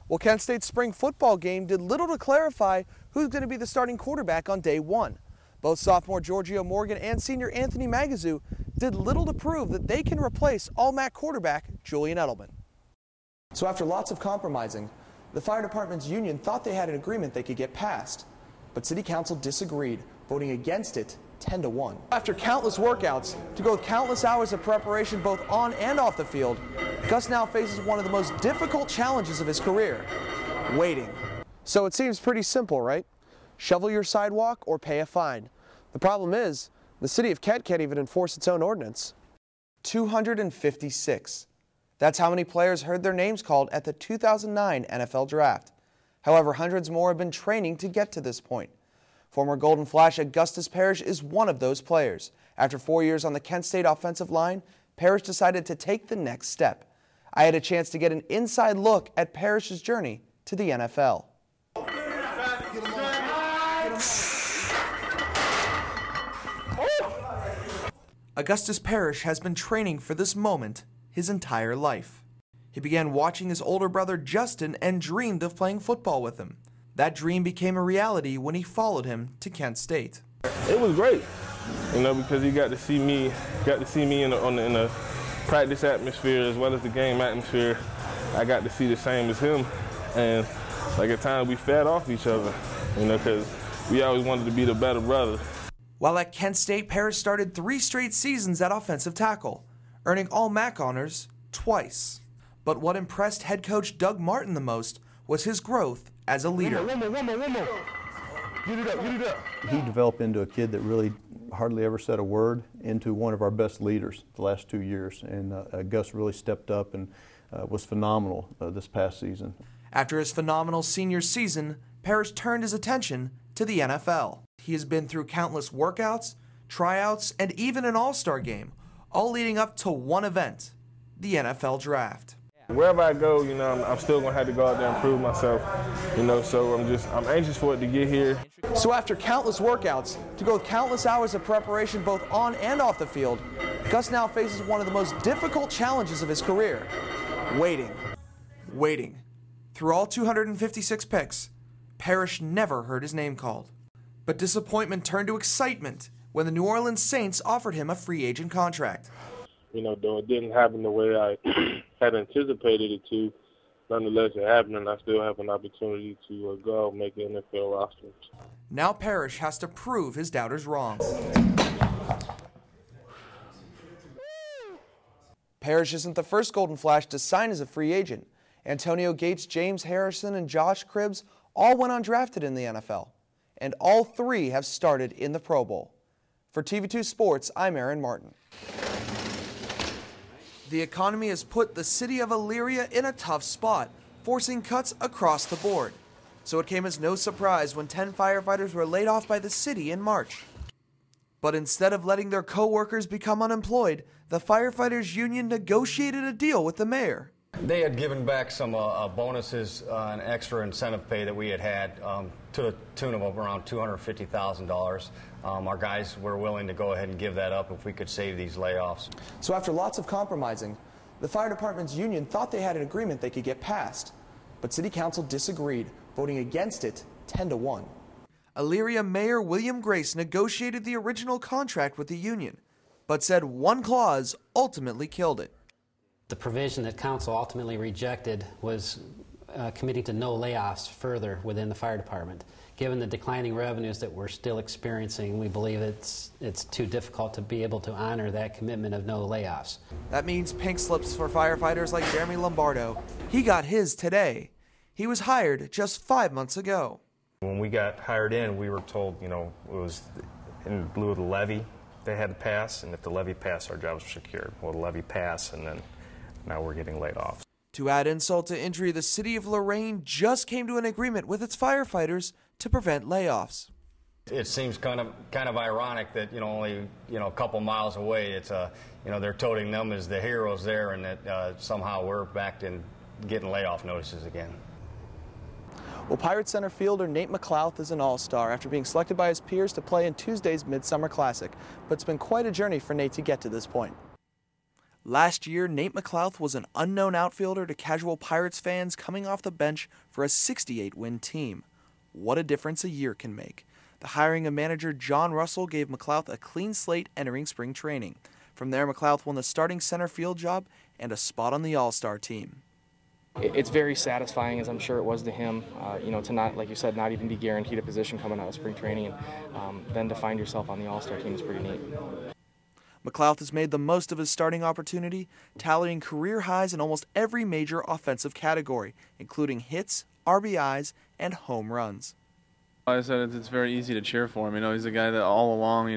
Well, Kent State's spring football game did little to clarify who's going to be the starting quarterback on day one. Both sophomore Giorgio Morgan and senior Anthony Magazoo did little to prove that they can replace All-MAC quarterback Julian Edelman. So after lots of compromising, the fire department's union thought they had an agreement they could get passed, but City Council disagreed, voting against it 10-1. After countless workouts, to go with countless hours of preparation both on and off the field, Gus now faces one of the most difficult challenges of his career, waiting. So it seems pretty simple, right? Shovel your sidewalk or pay a fine. The problem is, the city of Kent can't even enforce its own ordinance. 256. That's how many players heard their names called at the 2009 NFL Draft. However, hundreds more have been training to get to this point. Former Golden Flash Augustus Parrish is one of those players. After 4 years on the Kent State offensive line, Parrish decided to take the next step. I had a chance to get an inside look at Parrish's journey to the NFL. Augustus Parrish has been training for this moment his entire life. He began watching his older brother Justin and dreamed of playing football with him. That dream became a reality when he followed him to Kent State. It was great, because he got to see me in a practice atmosphere as well as the game atmosphere. I got to see the same as him, and at times we fed off each other, because we always wanted to be the better brother. While at Kent State, Parrish started 3 straight seasons at offensive tackle, earning All-MAC honors twice. But what impressed head coach Doug Martin the most was his growth as a leader. Get it up. He developed into a kid that really hardly ever said a word into one of our best leaders the last 2 years. And Gus really stepped up and was phenomenal this past season. After his phenomenal senior season, Parrish turned his attention to the NFL. He has been through countless workouts, tryouts, and even an all-star game, all leading up to one event, the NFL Draft. Wherever I go, I'm still going to have to go out there and prove myself, so I'm anxious for it to get here. So after countless workouts, to go with countless hours of preparation both on and off the field, Gus now faces one of the most difficult challenges of his career, waiting. Waiting. Through all 256 picks, Parrish never heard his name called. But disappointment turned to excitement when the New Orleans Saints offered him a free agent contract. Though it didn't happen the way I had anticipated it to, nonetheless it happened, and I still have an opportunity to go out and make an NFL roster. Now Parrish has to prove his doubters wrong. Parrish isn't the first Golden Flash to sign as a free agent. Antonio Gates, James Harrison, and Josh Cribbs all went undrafted in the NFL, and all 3 have started in the Pro Bowl. For TV2 Sports, I'm Aaron Martin. The economy has put the city of Elyria in a tough spot, forcing cuts across the board. So it came as no surprise when 10 firefighters were laid off by the city in March. But instead of letting their co-workers become unemployed, the firefighters union negotiated a deal with the mayor. They had given back some bonuses and extra incentive pay that we had to the tune of around $250,000. Our guys were willing to go ahead and give that up if we could save these layoffs. So after lots of compromising, the fire department's union thought they had an agreement they could get passed. But City Council disagreed, voting against it 10-1. Elyria Mayor William Grace negotiated the original contract with the union, but said one clause ultimately killed it. The provision that council ultimately rejected was committing to no layoffs further within the fire department. Given the declining revenues that we're still experiencing, we believe it's too difficult to be able to honor that commitment of no layoffs. That means pink slips for firefighters like Jeremy Lombardo. He got his today. He was hired just 5 months ago. When we got hired in, we were told, it was in lieu of the levy they had to pass, and if the levy passed, our jobs were secured. Well, the levy passed, and then now we're getting laid off. To add insult to injury, the city of Lorain just came to an agreement with its firefighters to prevent layoffs. It seems kind of ironic that only a couple miles away, it's they're toting them as the heroes there, and that somehow we're back in getting layoff notices again. Well, Pirates center fielder Nate McLouth is an all-star after being selected by his peers to play in Tuesday's Midsummer Classic, but it's been quite a journey for Nate to get to this point. Last year, Nate McLouth was an unknown outfielder to casual Pirates fans coming off the bench for a 68-win team. What a difference a year can make. The hiring of manager John Russell gave McLouth a clean slate entering spring training. From there, McLouth won the starting center field job and a spot on the All-Star team. It's very satisfying, as I'm sure it was to him, to not, like you said, not even be guaranteed a position coming out of spring training, and then to find yourself on the All-Star team is pretty neat. McLouth has made the most of his starting opportunity, tallying career highs in almost every major offensive category, including hits, RBIs, and home runs. I said it's very easy to cheer for him. He's a guy that all along,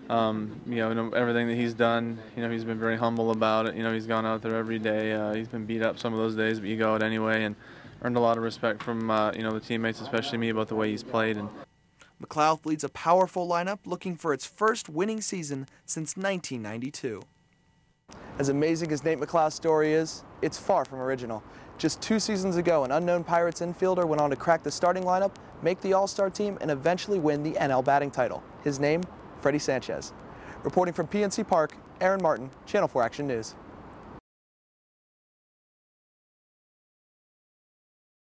everything that he's done, he's been very humble about it. He's gone out there every day. He's been beat up some of those days, but you go out anyway, and earned a lot of respect from, the teammates, especially me, about the way he's played. And McLouth leads a powerful lineup looking for its first winning season since 1992. As amazing as Nate McLouth's story is, it's far from original. Just 2 seasons ago, an unknown Pirates infielder went on to crack the starting lineup, make the All-Star team, and eventually win the NL batting title. His name, Freddie Sanchez. Reporting from PNC Park, Aaron Martin, Channel 4 Action News.